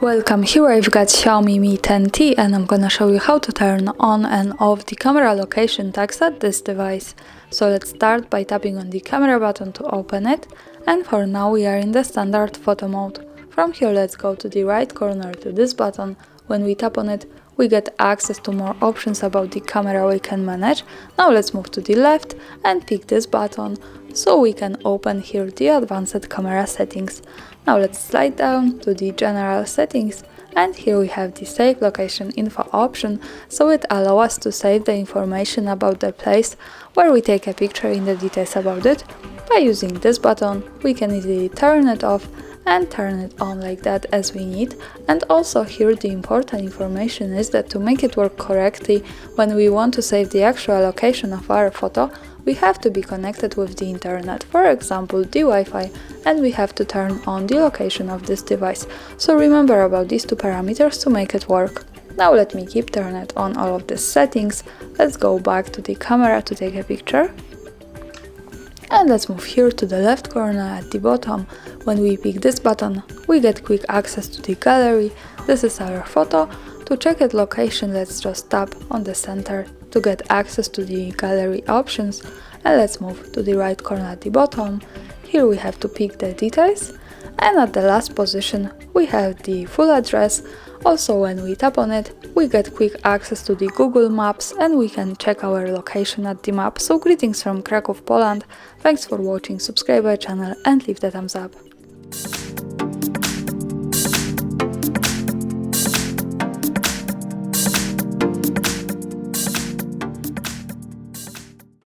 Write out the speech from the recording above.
Welcome, here I've got Xiaomi Mi 10T and I'm gonna show you how to turn on and off the camera location tags at this device. So let's start by tapping on the camera button to open it, and for now we are in the standard photo mode. From here let's go to the right corner to this button. When we tap on it, we get access to more options about the camera we can manage. Now let's move to the left and pick this button, so we can open here the advanced camera settings. Now let's slide down to the general settings, and here we have the save location info option, so it allows us to save the information about the place where we take a picture in the details about it. By using this button, we can easily turn it off and turn it on like that as we need. And also here the important information is that to make it work correctly, when we want to save the actual location of our photo, we have to be connected with the internet, for example the Wi-Fi, and we have to turn on the location of this device. So remember about these two parameters to make it work. Now let me keep turn it on all of these settings. Let's go back to the camera to take a picture. And let's move here to the left corner at the bottom. When we pick this button, we get quick access to the gallery. This is our photo. To check its location, let's just tap on the center to get access to the gallery options. And let's move to the right corner at the bottom. Here we have to pick the details. And at the last position, we have the full address. Also, when we tap on it, we get quick access to the Google Maps and we can check our location at the map. So greetings from Kraków, Poland. Thanks for watching, subscribe our channel and leave the thumbs up.